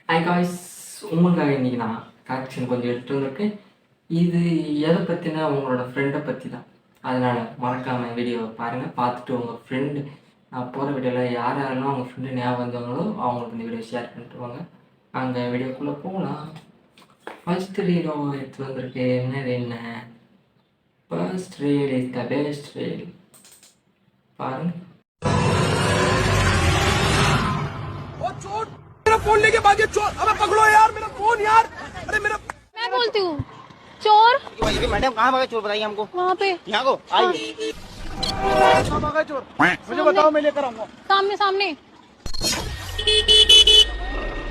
Hi guys, உங்களுக்காக இன்றைக்கி நான் கரெக்ஷன் கொஞ்சம் எடுத்துகிட்டு வந்திருக்கேன். இது எதை பற்றினா உங்களோட ஃப்ரெண்டை பற்றி தான். அதனால் மறக்காமல் வீடியோவை பாருங்கள். பார்த்துட்டு உங்கள் ஃப்ரெண்டு நான் போகிற வீடியோவில் யார் யாரெல்லாம் அவங்க ஃப்ரெண்டு ஞாபகம் வந்தவங்களோ அவங்களுக்கு இந்த வீடியோ ஷேர் பண்ணிட்டு வாங்க. அங்கே வீடியோக்குள்ளே போகலாம். ஃபர்ஸ்ட் ரீடோ எடுத்து வந்திருக்கு. என்ன first read is the best read. பாருங்கள். फोन लेके भागे चोर। अबे पकड़ो यार मेरा फोन यार। अरे मेरा मैं बोलती हूँ चोर। मैडम कहाँ भागे चोर बताइए हमको। वहाँ पे यहाँ को आइए। कहाँ भागा चोर मुझे बताओ, मैं लेकर आऊंगा। सामने सामने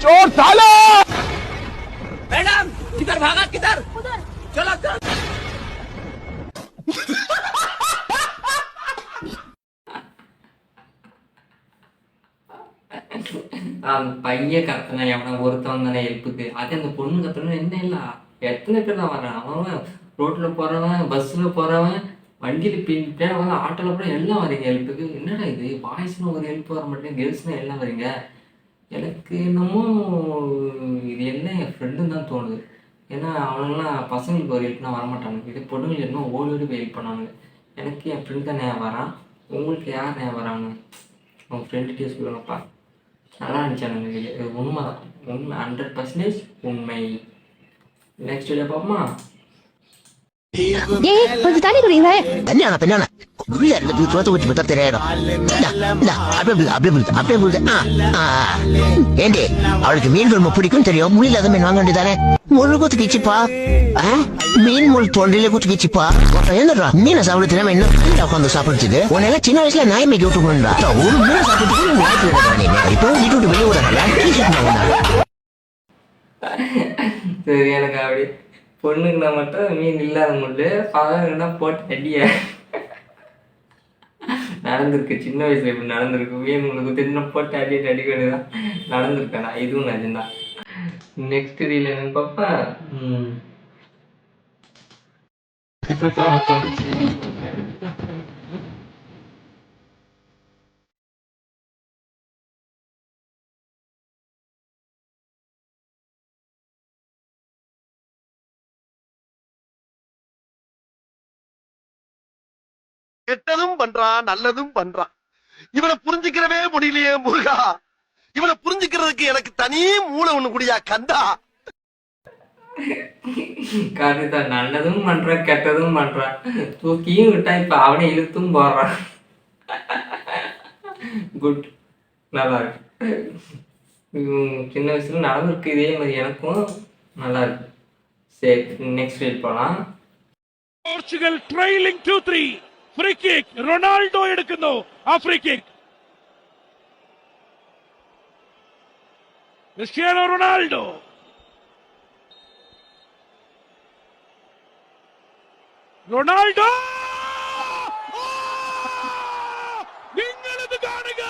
चोर साला। मैडम किधर भागा किधर। उधर। चलो चलो। பையன் கத்தனை எவனா ஒருத்தவன் தானே ஹெல்ப்புக்கு. அதே அந்த பொண்ணு கத்தணும் என்ன இல்லை, எத்தனை பேர் தான் வர்றான். அவன் ரோட்டில் போகிறவன், பஸ்ஸில் போகிறவன், வண்டியில் பின்னாடி ஆட்டோவில் கூட எல்லாம் வரீங்க ஹெல்ப்புக்கு. என்னடா இது, பாய்ஸ்னு ஒரு ஹெல்ப் வர மாட்டேங்க, கேர்ள்ஸ்னால் எல்லாம் வரீங்க. எனக்கு என்னமோ இது என்ன என் ஃப்ரெண்டுன்னு தான் தோணுது. ஏன்னா அவனுங்களாம் பசங்களுக்கு ஒரு ஹெல்ப்னா வரமாட்டானுங்க. இது பொண்ணுங்களுக்கு என்ன ஓடி ஓடி போய் ஹெல்ப் பண்ணானுங்க. எனக்கு என் ஃப்ரெண்டு தான் ஞாபகம் வரான். உங்களுக்கு யார் ஞாபகம் வராங்க? உங்கள் ஃப்ரெண்டுகிட்டே சொல்லுங்கப்பா. நல்லா இருந்துச்சானுங்க வீடியோ. இது உண்மை தான், உண்மை 100% உண்மை. நெக்ஸ்ட் வீடியோ பார்ப்போமா? கொஞ்சம் தண்ணி குடிங்க. பெண்ணான உள்ள இருந்து தோத்து ஊற்றி பார்த்தா தெரியாயிடும். ஏண்டி அவளுக்கு மீன் குழம்பு பிடிக்கும் தெரியும், முள்ளில் அதை மீன் வாங்க வேண்டியதானே. முழு குத்துக்கிச்சுப்பா, மீன் முள் தொண்டில குத்துக்கிச்சுப்பா. என்னடா மீனை சாப்பிட தெரியாம என்ன உட்காந்து சாப்பிடுறது? உன்ன சின்ன வயசுல நாய் மேய்க்க விட்டு போனா ஒரு மீன் சாப்பிட்டு வாய்ப்பு இப்போ வீட்டு விட்டு வெளியே விட. சரி, எனக்கு அப்படி பொண்ணுக்குனா மட்டும் மீன் இல்லாத முள்ளு, பதவினா போட்டு அடிய நடந்திருக்கு. சின்ன வயசுல இப்படி நடந்திருக்கு. மீன் முள்ளுக்கு தின்ன போட்டு அடிட்டு அடிக்க வேண்டியதான் நடந்திருக்கேன். நான் இதுவும் நிஜம்தான். நெக்ஸ்ட் ரீல் என்னன்னு பாப்பா. கெட்டதும் பண்றான் நல்லதும் பண்றான். இவனை புரிஞ்சுக்கிறவே முடியலையே முருகா. இவனை புரிஞ்சுக்கிறதுக்கு எனக்கு தனி மூளை ஒண்ணு கூடியா கந்தா. கருதான், நல்லதும் பண்றான் கெட்டதும் பண்றான். தூக்கியும் விட்டா இப்ப அவனை இழுத்தும் போடுறான். குட், நல்லா இருக்கு. சின்ன வயசுல நடந்திருக்கு இதே மாதிரி எனக்கும். நல்லா இருக்கு. சரி, நெக்ஸ்ட் ரீல் போலாம். Portugal trailing 2-3 free kick Ronaldo എടുക്കുന്നു ആ free kick Cristiano Ronaldo Ronaldo നിങ്ങളിത് കാണുക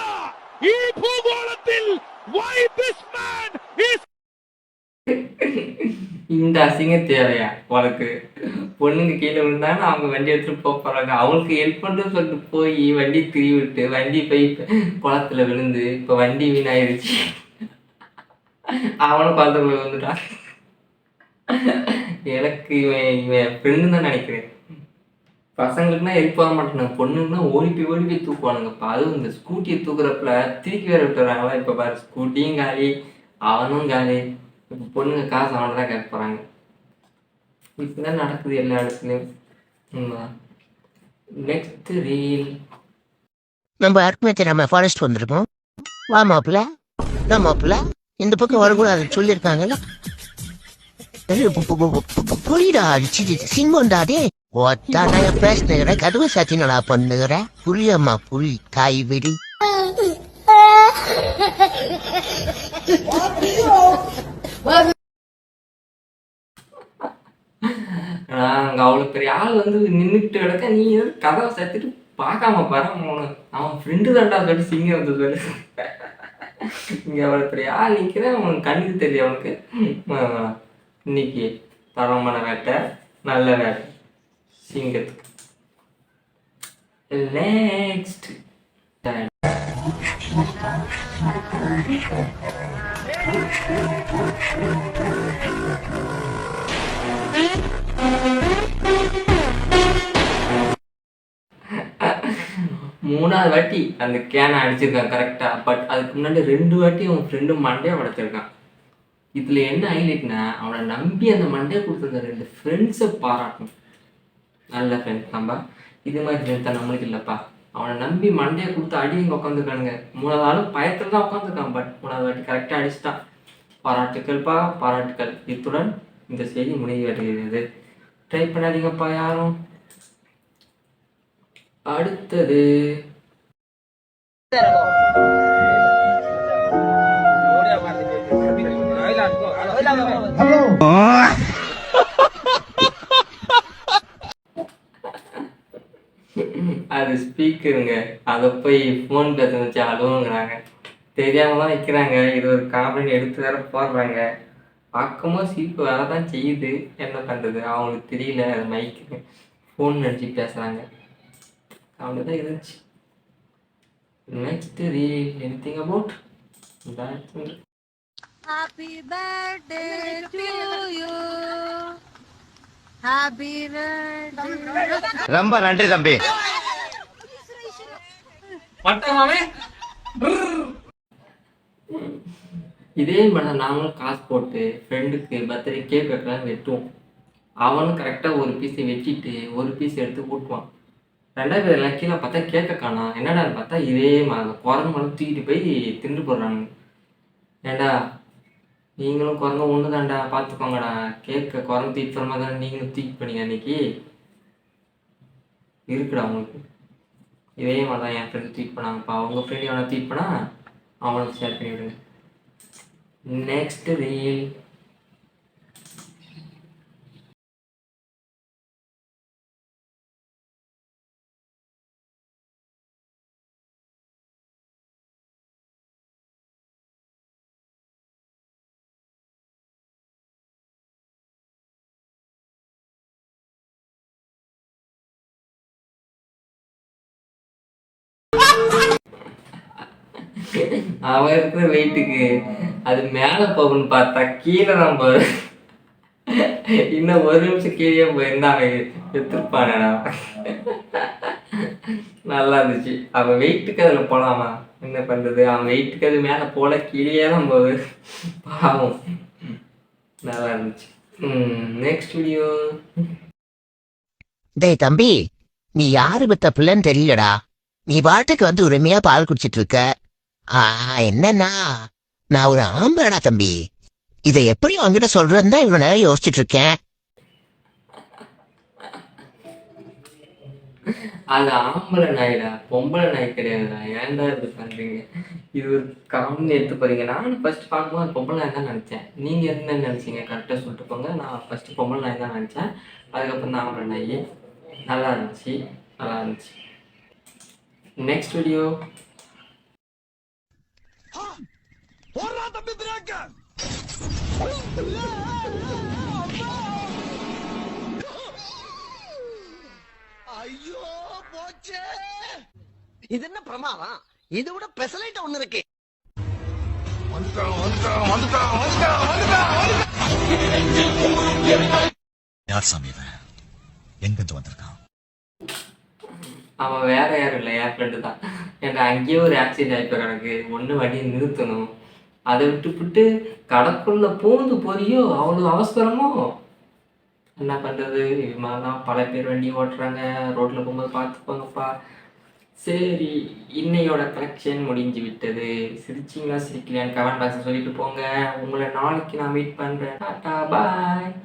ഈ ഭൂഗോളത്തിൽ why this man is. இந்த அசிங்கம் தேவையா உனக்கு? பொண்ணுங்க கீழே விழுந்தாங்கன்னா அவங்க வண்டி எடுத்துட்டு போறாங்க. அவங்களுக்கு ஹெல்ப் பண்ணுறதுன்னு சொல்லிட்டு போய் வண்டி திரி விட்டு வண்டி போய் குளத்துல விழுந்து இப்போ வண்டி வீணாயிருச்சு. அவனும் குளத்துல வந்துட்டான். எனக்கு இவன் ஃப்ரெண்டு தான் நினைக்கிறேன். பசங்களுக்குனா ஹெல்ப் ஆக மாட்டேனாங்க, பொண்ணுங்கன்னா ஓடி போய் தூக்குவானுங்கப்பா. அதுவும் இந்த ஸ்கூட்டியை தூக்குறப்பல திருப்பி வேற விட்டுறாங்களா. இப்போ பாரு, ஸ்கூட்டியும் காலி, அவனும் காலி. இப்போ பொண்ணுங்க காசு அவனை தான் கேட்க போகிறாங்க. இப்போதான் நடக்குது எல்லா இடத்துலையும். Next reel. நம்ம அர்த்தமேத்த நம்ம ஃபாரஸ்ட் வந்திருக்கோம். வா மாப்பிள்ள, நான் மாப்பிள்ள இந்த பக்கம் வரக்கூடாது சொல்லியிருக்காங்கல்ல. புரியுடா, சிங்கம்டாதே ஒத்தான பேசுகிற கதவு சத்தினடா பண்ணுகிற புரியம்மா புலி தாய் வெடி. அங்கே அவ்வளோ பெரிய ஆள் வந்து நின்றுட்டு கிடக்க, நீ கதவை சேர்த்துட்டு பார்க்காம பாரு. அவன் ஃப்ரெண்டு தான்டா சொல்லிட்டு சிங்கம் வந்து சொல்லு. இங்கே அவ்வளோ பெரிய ஆள் நிற்கிறேன், அவனுக்கு கண்ணுக்கு தெரியல. அவனுக்கு இன்னைக்கு தரமான வேட்டை, நல்ல வேட்டை சிங்கத்துக்கு. நெக்ஸ்ட் மூணாவது வாட்டி அந்த கேனை அடிச்சிருக்கான் கரெக்டா. பட் அதுக்கு முன்னாடி 2 வாட்டி அவன் ஃப்ரெண்டு மண்டையை உடைச்சிருக்கான். இதுல என்ன ஹைலைட்னா, அவனை நம்பி அந்த மண்டையை கொடுத்துருந்த 2 ஃப்ரெண்ட்ஸை பாராட்டணும். நல்ல ஃப்ரெண்ட்ஸ் நம்ம. இது மாதிரி ஃப்ரெண்ட்ஸ் தான் நம்மளுக்கு இல்லைப்பா. அவனை நம்பி மண்டையை கொடுத்து அடி இங்கே உட்காந்துருக்கானுங்க. 3வது ஆளும் பயத்தில் தான் உட்காந்துருக்கான். பட் 3வது வாட்டி கரெக்டாக அடிச்சிட்டான். பாராட்டுக்கள்ப்பா, பாராட்டுக்கள். இத்துடன் இந்த செய்தி முடிவு வருகிறது. ட்ரை பண்ணாதீங்கப்பா யாரும். அடுத்தது அது ஸ்பீக்கருங்க. அதை போய் ஃபோன் பேச வச்சு அழுவுங்கிறாங்க. தெரியாம தான் வைக்கிறாங்க. இது ஒரு காமெடி எடுத்து வேற போடுறாங்க. பார்க்கும்போது சிரிப்பு வரதான் செய்யுது. என்ன பண்ணுறது, அவங்களுக்கு தெரியல. அது மைக்கு ஃபோன் அடிச்சு பேசுகிறாங்க. அவ்வளோதான் இருந்துச்சு. Next reel anything about that. Happy birthday to you. Happy birthday. ரொம்ப நன்றி தம்பி. இதே மாதிரி நாங்களும் காசு போட்டு ஃப்ரெண்டுக்கு பர்த்டே கேக் வைக்கலாம் வெட்டுவோம். அவனும் கரெக்டாக ஒரு பீஸை வெட்டிட்டு ஒரு பீஸ் எடுத்து ஊட்டுவான். 2வது எல்லாம் கீழே பார்த்தா கேட்க காணோம். என்னடான்னு பார்த்தா இதே மாதிரி குரங்கு மட்டும் தூக்கிட்டு போய் திண்டு போடுறானுங்க. ஏண்டா நீங்களும் குரங்கு ஒன்று தான்டா, பார்த்துக்கோங்கடா. கேட்க குரங்கு தூக்கிட்டு போகிற மாதிரி தானே நீங்களும் தூக்கி பண்ணீங்க அன்னைக்கு. இருக்குடா உங்களுக்கு. இதே மாதிரி தான் என் ஃப்ரெண்டு ட்வீட் பண்ணாங்கப்பா. உங்கள் ஃப்ரெண்டு எவனை ட்வீட் பண்ணால் அவனுக்கு ஷேர் பண்ணி விடுங்க. Next reel. அவன் இருக்கிற வெயிட்டுக்கு அது மேலே போகணும்னு பார்த்தா கீழே தான் போகுது. இன்னும் 1 நிமிஷம் கீழே போயிருந்தா அவன் எடுத்துருப்பானடா. நல்லா இருந்துச்சு. அவன் வெயிட்டுக்கு அதில் போகலாமா, என்ன பண்ணுறது. அவன் வெயிட்டுக்கு அது மேலே போல கீழே தான் போகுது. பாவம். நல்லா இருந்துச்சு. Next video. டேய் தம்பி, நீ யாரு பெத்த பிள்ளைன்னு தெரியலடா. நீ பாட்டுக்கு வந்து உரிமையா பால் குடிச்சிட்டு இருக்க. என்னன்னா, நான் ஒரு ஆம்பளடா தம்பி. இதை எப்படி அவங்கிட்ட சொல்றதுன்னு தான் இவ்வளவு நேரம் யோசிச்சுட்டு இருக்கேன். அது ஆம்பளை நாய்டா, பொம்பளை நாய் கிடையாதுடா. ஏன்டா இப்படி பண்றீங்க? இது ஒரு காமெடி எடுத்து போறீங்க. நானும் ஃபர்ஸ்ட் பார்க்கும்போது பொம்பளை நாய் தான் நினைச்சேன். நீங்க என்ன நினைச்சீங்க கரெக்டாக சொல்லிட்டு போங்க. நான் ஃபர்ஸ்ட் பொம்பளை நாய் தான் நினைச்சேன். அதுக்கப்புறம் தான் ஆம்பளை நாய். நல்லா இருந்துச்சு, நல்லா இருந்துச்சு. Next video. ஐயோ போச்சே. இது என்ன பிரமாதம்? இதை விட பெசலைட் ஒண்ணு இருக்கு. யார் சாமி எங்கிருந்து வந்திருக்கான்? அவன் வேற யாரும் இல்லை, என் ஃப்ரெண்டு தான். ஏன்னா அங்கேயே ஒரு ஆக்சிடென்ட் ஆகிப்போ எனக்கு ஒன்று வண்டியை நிறுத்தணும். அதை விட்டுவிட்டு கடைக்குள்ள பூந்து போறியோ அவ்வளோ அவசரமோ. என்ன பண்ணுறது, இது மாதிரிலாம் பல பேர் வண்டி ஓட்டுறாங்க. ரோட்டில் போகும்போது பார்த்துக்கோங்கப்பா. சரி, இன்னையோட கலெக்ஷன் முடிஞ்சு விட்டது. சிரிச்சிங்களா சிரிக்கலையான்னு கமெண்ட் பாக்ஸில் சொல்லிட்டு போங்க. உங்களை நாளைக்கு நான் மீட் பண்ணுறேன். டாட்டா பாய்.